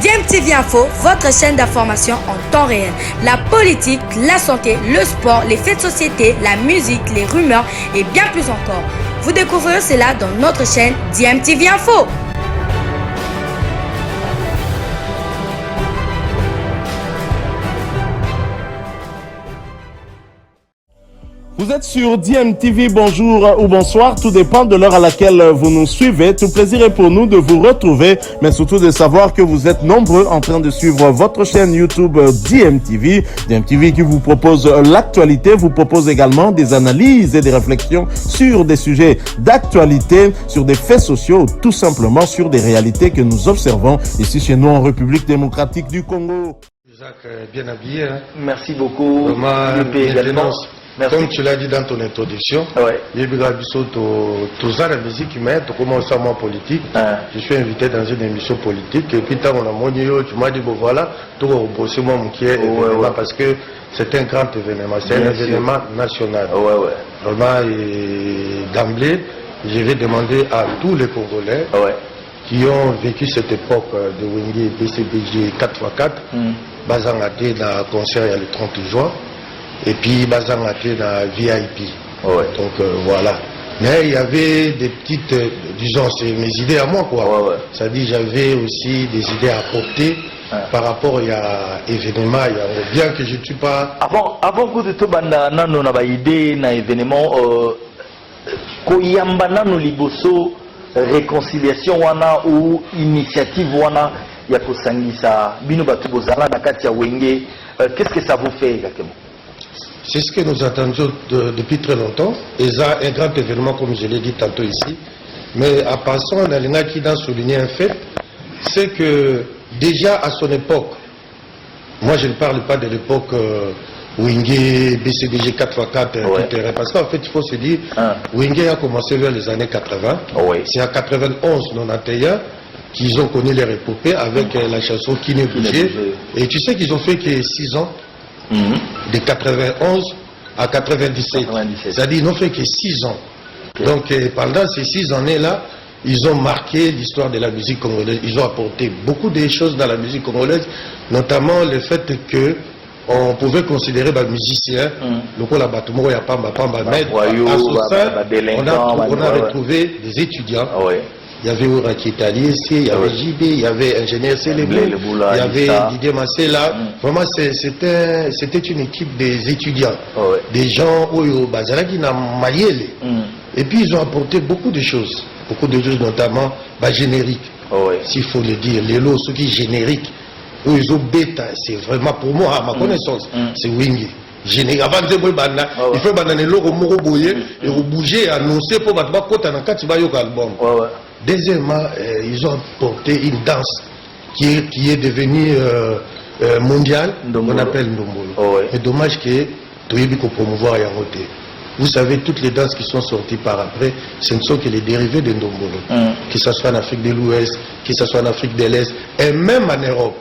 DMTV Info, votre chaîne d'information en temps réel. La politique, la santé, le sport, les faits de société, la musique, les rumeurs et bien plus encore. Vous découvrirez cela dans notre chaîne DMTV Info. Vous êtes sur DMTV, bonjour ou bonsoir, tout dépend de l'heure à laquelle vous nous suivez. Tout plaisir est pour nous de vous retrouver, mais surtout de savoir que vous êtes nombreux en train de suivre votre chaîne YouTube DMTV. DMTV qui vous propose l'actualité, vous propose également des analyses et des réflexions sur des sujets d'actualité, sur des faits sociaux, tout simplement sur des réalités que nous observons ici chez nous en République démocratique du Congo. Jacques, bien habillé. Hein? Merci beaucoup. Vraiment, également. Merci. Comme tu l'as dit dans ton introduction, la musique humaine, tu commences à moi politique. Je suis invité dans une émission politique. Et puis, tu m'as dit, bon voilà, tu vas bosser moi mon qui est parce que c'est un grand événement. C'est un événement national. Vraiment, d'emblée, je vais demander à tous les Congolais qui ont vécu cette époque de Wenge BCBG 4x4, Bazangate dans le concert le 30 juin. Et puis Bazangate dans VIP. Donc voilà. Mais il y avait des petites, disons, c'est mes idées à moi quoi. Ça dit j'avais aussi des idées à apporter par rapport à événement. Bien que je ne suis pas. Avant que tu banda nano na ba idée na événement koyamba nano liboso réconciliation wana ou initiative wana ya kosangisa bino batu bozala na kati ya Wenge. Qu'est-ce que ça vous fait exactement? C'est ce que nous attendions depuis très longtemps. Et ça, un grand événement, comme je l'ai dit tantôt ici. Mais en passant, on a qui a souligné un fait, c'est que déjà à son époque, moi je ne parle pas de l'époque Wenge, BCDG 4x4, parce qu'en fait il faut se dire, Wenge a commencé vers les années 80. C'est en 91, 91 qu'ils ont connu leur épopée avec la chanson Qui ne bougeait. Et tu sais qu'ils ont fait que 6 ans. De 91 à 97. C'est-à-dire qu'ils n'ont fait que 6 ans. Donc pendant ces 6 années-là, ils ont marqué l'histoire de la musique congolaise. Ils ont apporté beaucoup de choses dans la musique congolaise, notamment le fait que on pouvait considérer les musiciens, le coup là-bas, tout le monde a pas mais à ce sein, on a retrouvé des étudiants. Il y avait Uraki Italiesi, il y avait JB, il y avait Ingénieur Célébou, il y avait Didier Massela. Vraiment, c'était une équipe des étudiants, des gens au Bazaraki na Mayele. Et puis, ils ont apporté beaucoup de choses, notamment générique, s'il faut le dire. Les lots, ceux qui génériques, où ils ont bêta, c'est vraiment pour moi, à ma connaissance, c'est Wenge. Avant de il faut bananer l'eau au boyer et au bouger, annoncer pour battre côté dans quatre album. Deuxièmement, ils ont apporté une danse qui est devenue mondiale, on appelle Ndombolo. Et dommage que tu aies pu promouvoir Yangote. Vous savez, toutes les danses qui sont sorties par après, ce ne sont que les dérivés de Ndombolo. Que ce soit en Afrique de l'Ouest, que ce soit en Afrique de l'Est, et même en Europe.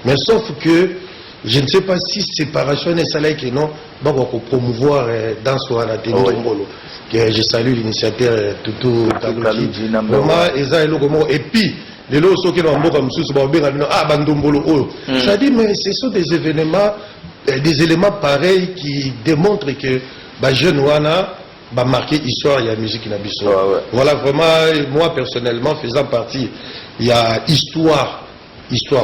Mais sauf que je ne sais pas si séparation est celle qui non, donc on peut promouvoir dans ce Ndombolo. Je salue l'initiateur Tutu Kalouji. Et puis, les lots qui ont ça dit, mais ce sont des événements, des éléments pareils qui démontrent que jeune Wana va marquer l'histoire et la musique Nabiso. Voilà, vraiment, moi personnellement, faisant partie, il y a histoire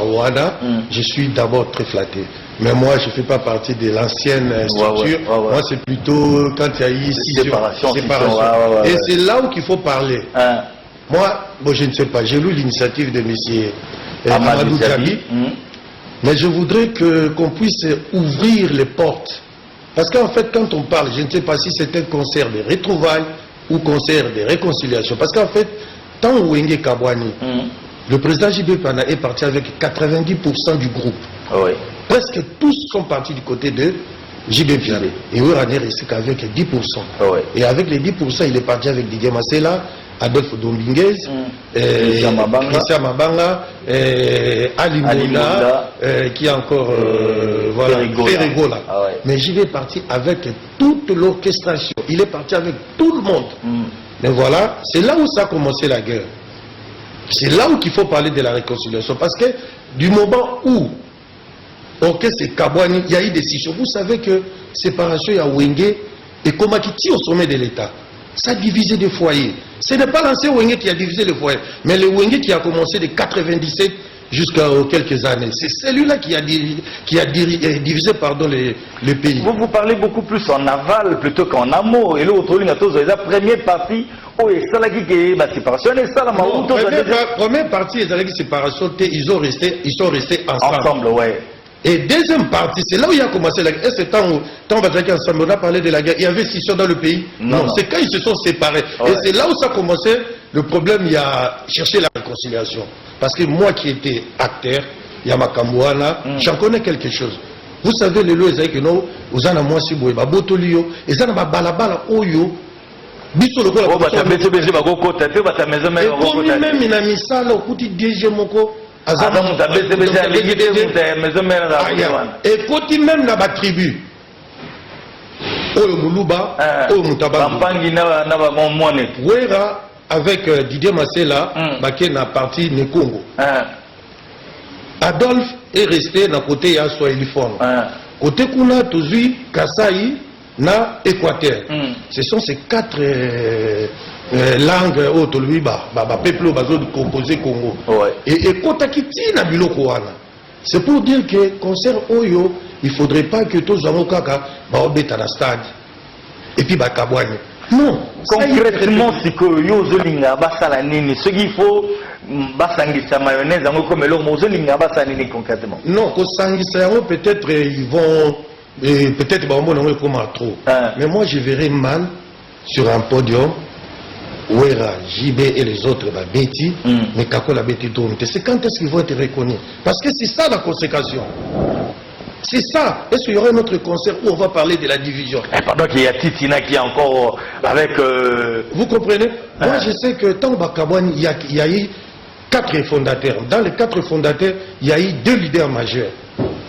Wana, je suis d'abord très flatté. Mais moi, je ne fais pas partie de l'ancienne structure. Moi, c'est plutôt quand il y a eu séparation. Et c'est là où il faut parler. Moi, je ne sais pas. J'ai lu l'initiative de M. Amadou Djabi. Mais je voudrais qu'on puisse ouvrir les portes. Parce qu'en fait, quand on parle, je ne sais pas si c'est un concert de retrouvailles ou concert de réconciliation. Parce qu'en fait, tant Wenge Kabwani, le président JB Pana est parti avec 90% du groupe. Presque tous sont partis du côté de JB Piane. Et Ourané reste qu'avec 10%. Et avec les 10%, il est parti avec Didier Massela, Adolphe Dominguez, Christian Mabanga, Ali Moula, qui est encore Ferregola. Mais JB est parti avec toute l'orchestration. Il est parti avec tout le monde. Mais voilà, c'est là où ça a commencé la guerre. C'est là où il faut parler de la réconciliation. Parce que du moment où Orchestre Kabouani, il y a eu des décisions. Vous savez que séparation, il y a Wenge et Komakiti au sommet de l'État. Ça a divisé des foyers. Ce n'est pas l'ancien Wenge qui a divisé les foyers, mais le Wenge qui a commencé de 97 jusqu'à quelques années. C'est celui-là qui a divisé le pays. Vous parlez beaucoup plus en aval plutôt qu'en amont. Et l'autre, la première partie, la séparation, première partie, la séparation, ils sont restés ensemble. Ouais. Et deuxième partie, c'est là où il a commencé la guerre. C'est quand on a parlé de la guerre. Il y avait scission dans le pays. Non. C'est quand ils se sont séparés. Ouais. Et c'est là où ça a commencé. Le problème, il y a cherché la réconciliation. Parce que moi qui étais acteur, il y a ma Kamouana, j'en connais quelque chose. Vous savez, les lois, que nous, vous en avez moins si vous botolio, et ça n'a pas balabala oyo. Biso le quoi la même il a mis ça là au côté DG Moko. Et côté même la tribu. Oyo Muluba, Oyo Mutaba. Wera avec Didier Massela, Baké na parti Nekongo. Adolphe est resté na côté ya Swahiliphone. Côté Kuna Tozui, Kasai, na Équateur. Ce sont ces quatre langues au Toluiba, peuple bazo de composé Congo. Et Kotakiti na biloko wana. C'est pour dire que concert Oyo, il ne faudrait pas que tous les Amokaka baobeta na stade. Et puis Bakabouane. Non. Concrètement, c'est que Yozolinga Basalanini, ce qu'il faut, Basangisa mayonnaise, comme l'homme Yozolinga Basalanini concrètement. Non, Kosangisa, peut-être ils vont, peut-être ils vont trop. Mais moi je verrais mal sur un podium, Ouera, JB et les autres, Betty, mais Kako la Betty tourne. C'est quand est-ce qu'ils vont être reconnus? Parce que c'est ça la consécration. C'est ça. Est-ce qu'il y aura un autre concert où on va parler de la division? Pendant qu'il y a Titina qui est encore avec... Vous comprenez? Moi, je sais que tant Bakabouane, il y a eu 4 fondateurs. Dans les 4 fondateurs, il y a eu 2 leaders majeurs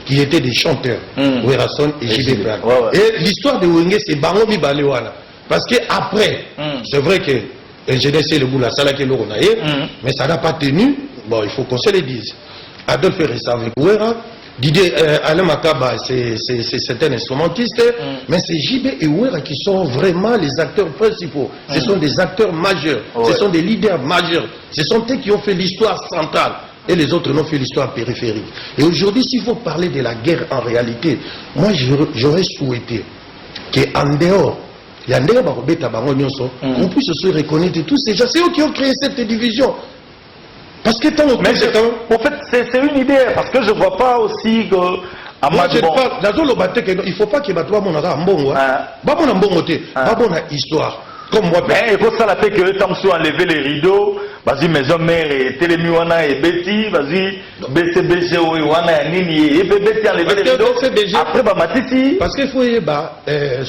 qui étaient des chanteurs, Ouerason et JB Plan. Et l'histoire de Wenge, c'est Bangomi Balewana. Parce qu'après, c'est vrai que l'ingénieur le bout la salle qui est mais ça n'a pas tenu. Bon, il faut qu'on se le dise. Adolphe est resté avec Ouera. Didier Alain Makaba, c'est un instrumentiste, mais c'est JB et Ouera qui sont vraiment les acteurs principaux. Ce sont des acteurs majeurs, ce sont des leaders majeurs. Ce sont eux qui ont fait l'histoire centrale et les autres n'ont fait l'histoire périphérique. Et aujourd'hui, s'il faut parler de la guerre en réalité, moi j'aurais souhaité qu'en dehors, on puisse se reconnaître tous ces gens. C'est eux qui ont créé cette division. Parce que tant en fait, c'est une idée, parce que je ne vois pas aussi que... Moi, je parle, il ne faut pas qu'il y ait une histoire. Comme moi, il faut ça la fait que tant que enlever les rideaux, vas-y, maison mère et Télémuana et Betty, vas-y, BCBG ou Wana et Nini et Betty enlever les rideaux. Après, bah, Matiti. Parce qu'il faut y avoir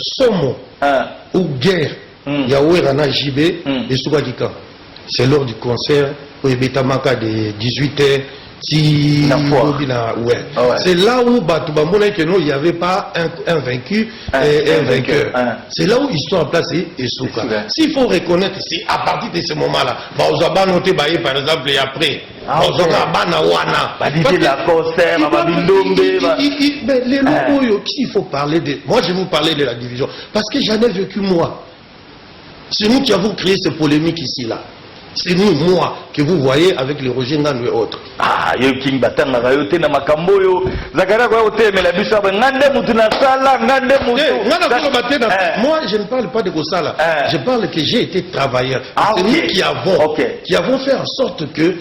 Somo ou guerre. Il y a Ouerana JB et Soubadika. C'est lors du concert. Betamaka de 18h, si c'est là où il n'y avait pas un vaincu et un vainqueur. C'est là où ils sont en place et Souka. S'il faut reconnaître, c'est à partir de ce moment-là, on va noter par exemple et après. Il faut parler de. Moi je vais vous parler de la division. Parce que j'en ai vécu moi. C'est nous qui avons créé ces polémiques ici là. C'est nous, moi, que vous voyez avec les Roger Ngan et autres. Ah, yo King Batanga, Rayote, Namakambo, yo, Zakara, Rayote, mais la Bissau, Ngande Moutuna Sala, Ngande Moutou. Moi, je ne parle pas de Gossala. Je parle que j'ai été travailleur. C'est nous qui avons fait en sorte que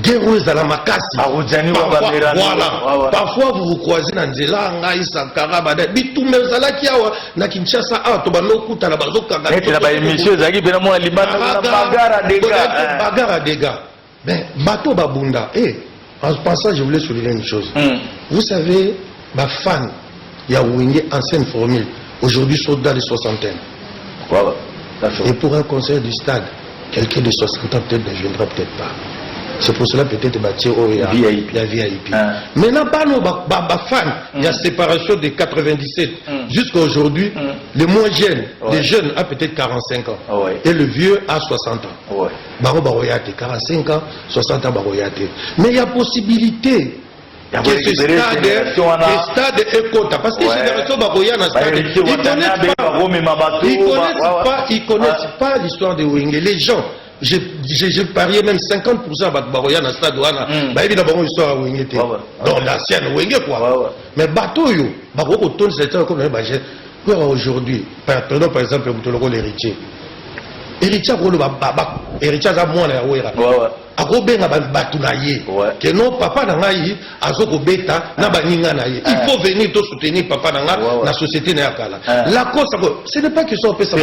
guerreuse à la Makassi. Voilà. Parfois, vous vous croisez dans Nzela, Ngaï, Sankara, Bada, Bitou, Mezala, Kiawa, na Kinshasa, Tobano, Kuta, na Bazoka, Bagara dégâts. Ben, Bateau Babunda. En passant, je voulais souligner une chose. Vous savez, ma fan, il y a Wenge, ancienne formule, aujourd'hui soldat de 60 ans. Et pour un concert du stade, quelqu'un de 60 ans peut-être ne viendra peut-être pas. C'est pour cela peut-être il y a VIP. Maintenant, pas nos fans, il y a séparation de 97 jusqu'à aujourd'hui. Les moins jeunes, les jeunes a peut-être 45 ans et le vieux a 60 ans. Baro Baroyate, 45 ans, 60 ans Baroyate. Mais il y a possibilité que ce stade est quota. Parce que génération Baroya dans stade, ils connaissent pas l'histoire de Wenge. Les gens, j'ai parié même 50% à Baroya dans stade Wana. Bah évidemment une histoire à Wenge. Donc l'ancienne Wenge quoi. Mais bateau yo, Baro retourne c'est un comme un budget. Aujourd'hui, prenons par exemple l'héritier. Héritier à moi na Wera. Akobenga batu na ye que non papa na ngai azoko beta na baninga na ye il faut venir to soutenir papa na nga na société na yakala la cause ce n'est pas que ça opé ça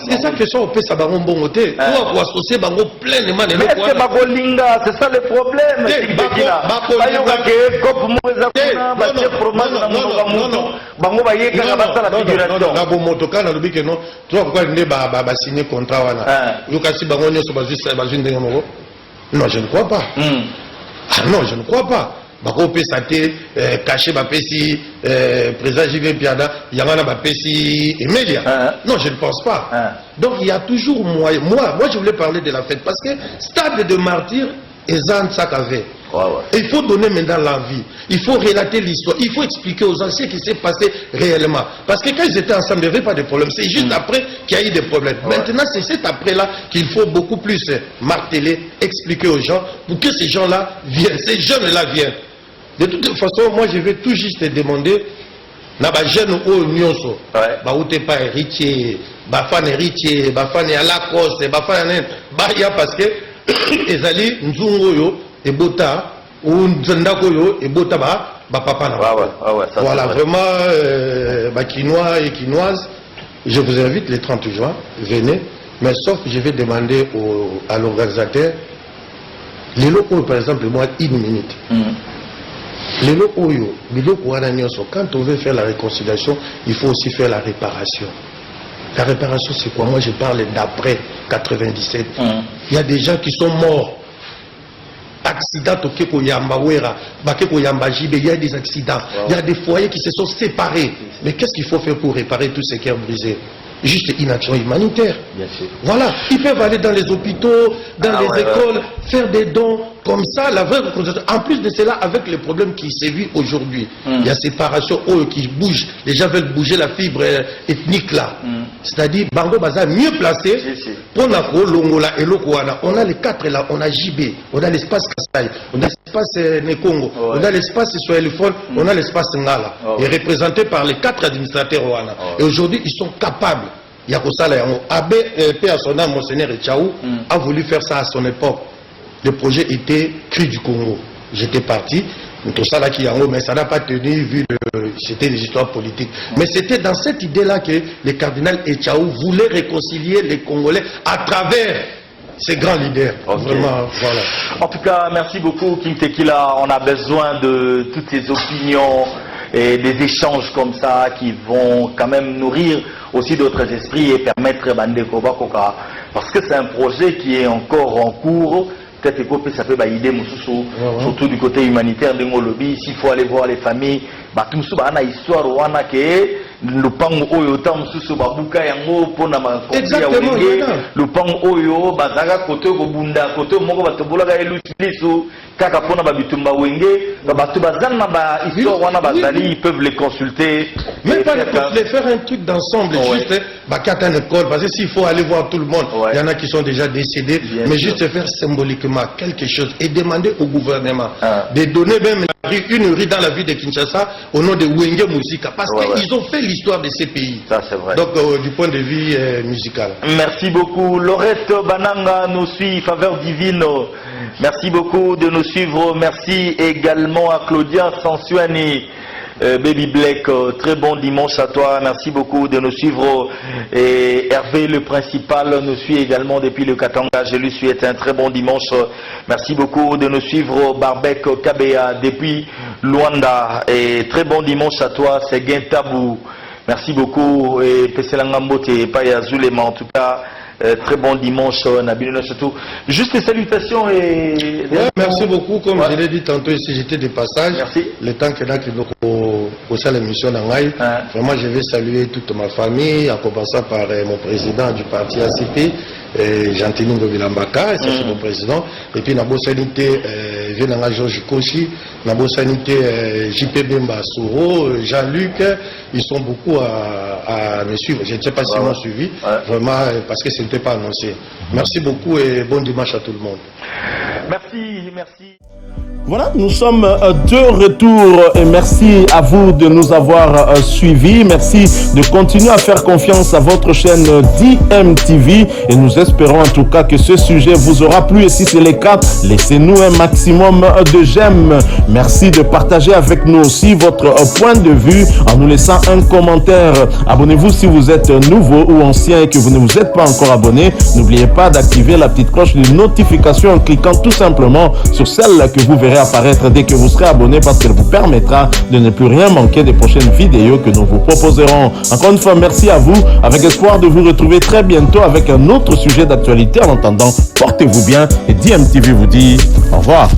c'est ça que ça opé ça bango bongo te pour associer bango pleinement mais est-ce que bakolinga c'est ça le problème bayoka ke cop moza kuna ba chef fromage na moto bango bayeka na basala figuration na bo moto kana lobi que non toi pourquoi ne ba signer contrat wana yokasi bango nyoso bazwi ndenge moko. Non, je ne crois pas. Ah non, je ne crois pas. Bako pesate caché bapesi président JV Piada, Yamana bapesi Emelia. Non, je ne pense pas. Donc il y a toujours moyen. Moi je voulais parler de la fête parce que stade de martyr et Zan Sakave. Il faut donner maintenant l'envie. Il faut relater l'histoire. Il faut expliquer aux gens ce qui s'est passé réellement. Parce que quand ils étaient ensemble, il n'y avait pas de problème. C'est juste après qu'il y a eu des problèmes. Maintenant, c'est cet après-là qu'il faut beaucoup plus marteler, expliquer aux gens pour que ces gens-là viennent, ces jeunes-là viennent. De toute façon, moi, je vais tout juste demander na ba jeune o nyonso ba outé pas héritier, ba fan héritier, ba fan à la cause, ba fan ba ya parce que ezali nzungo yo et bota ou nzandako yo et bota ba papa na voilà vraiment quinois et quinoises, je vous invite le 30 juin, venez, mais sauf je vais demander à l'organisateur les locaux par exemple moi une minute. Les locaux quand on veut faire la réconciliation, il faut aussi faire la réparation. La réparation c'est quoi? Moi je parle d'après 97. Il y a des gens qui sont morts. Accident au Yambawera, il y a des accidents, il y a des foyers qui se sont séparés. Mais qu'est-ce qu'il faut faire pour réparer tous ces cœurs brisés? Juste une action humanitaire. Bien sûr. Voilà, ils peuvent aller dans les hôpitaux, dans les écoles, faire des dons comme ça, la vraie reconnaissance. En plus de cela, avec les problèmes qui sévissent aujourd'hui, il y a séparation qui bouge. Les gens veulent bouger la fibre ethnique là. C'est-à-dire, Bango Baza mieux placé pour la Longola et Lokoana. On a les quatre là, on a JB, on a l'espace Kassai, on a l'espace Nekongo, on a l'espace Soelifon, on a l'espace Ngala. Et représenté par les quatre administrateurs Oana. Et aujourd'hui, ils sont capables. Yakosala Yango. Abbé P. Asona, Monseigneur Tchaou, a voulu faire ça à son époque. Le projet était Cri du Congo. J'étais parti, mais ça n'a pas tenu vu c'était des histoires politiques. Mais c'était dans cette idée-là que le cardinal Etchaou voulait réconcilier les Congolais à travers ces grands leaders. Vraiment, voilà. En tout cas, merci beaucoup King Tequila. On a besoin de toutes ces opinions et des échanges comme ça qui vont quand même nourrir aussi d'autres esprits et permettre Bandeko Bakoka. Parce que c'est un projet qui est encore en cours. Peut-être que ça fait une idée, surtout du côté humanitaire de Molobi. S'il faut aller voir les familles, tout ça, il y a une histoire le pan oyo tam susu babuka yango pona ma exactement le pan oyo bazaka kote ko bunda kote moko batobola ga eluliso kaka pona babitumba wenge batu bazana ba histoire wana bazali ils peuvent les consulter même pas les faire un truc d'ensemble juste bakata une école parce que s'il faut aller voir tout le monde il y en a qui sont déjà décédés mais juste faire symboliquement quelque chose et demander au gouvernement de donner même une rue dans la ville de Kinshasa au nom de Wenge Musica parce qu'ils ont fait l'histoire de ces pays. Ça c'est vrai. Donc du point de vue musical. Merci beaucoup. Laurette Bananga nous suit, Faveur Divine. Merci beaucoup de nous suivre. Merci également à Claudia Sansuani. Baby Black, très bon dimanche à toi, merci beaucoup de nous suivre. Et Hervé le principal nous suit également depuis le Katanga, je lui souhaite un très bon dimanche. Merci beaucoup de nous suivre. Barbek Kabea depuis Luanda, et très bon dimanche à toi, c'est Gentabou. Merci beaucoup et Pesselangambote et Paya Zulema, en tout cas très bon dimanche, Nabino surtout. Juste des salutations et... Ouais, merci beaucoup. Comme je l'ai dit tantôt ici, j'étais de passage. Merci. Le temps que là, au sein de l'émission d'Angaï, vraiment, je vais saluer toute ma famille, en commençant par mon président du parti ACP, Jean-Tini Ngobilambaka, c'est mon président. Et puis, Nabo Sanité, Venanga Georges Koshi, Nabo Sanité, JP Bemba Souro, Jean-Luc, ils sont beaucoup à me suivre. Je ne sais pas s'ils m'ont suivi, vraiment, parce que ce n'était pas annoncé. Merci beaucoup et bon dimanche à tout le monde. Merci, merci. Voilà, nous sommes de retour et merci à vous de nous avoir suivis. Merci de continuer à faire confiance à votre chaîne DMTV et nous espérons en tout cas que ce sujet vous aura plu et si c'est le cas, laissez-nous un maximum de j'aime. Merci de partager avec nous aussi votre point de vue en nous laissant un commentaire. Abonnez-vous si vous êtes nouveau ou ancien et que vous ne vous êtes pas encore abonné. N'oubliez pas d'activer la petite cloche de notification en cliquant tout simplement sur celle que vous verrez apparaître dès que vous serez abonné parce qu'elle vous permettra de ne plus rien manquer des prochaines vidéos que nous vous proposerons. Encore une fois, merci à vous, avec espoir de vous retrouver très bientôt avec un autre sujet d'actualité. En attendant, portez-vous bien et DMTV vous dit au revoir.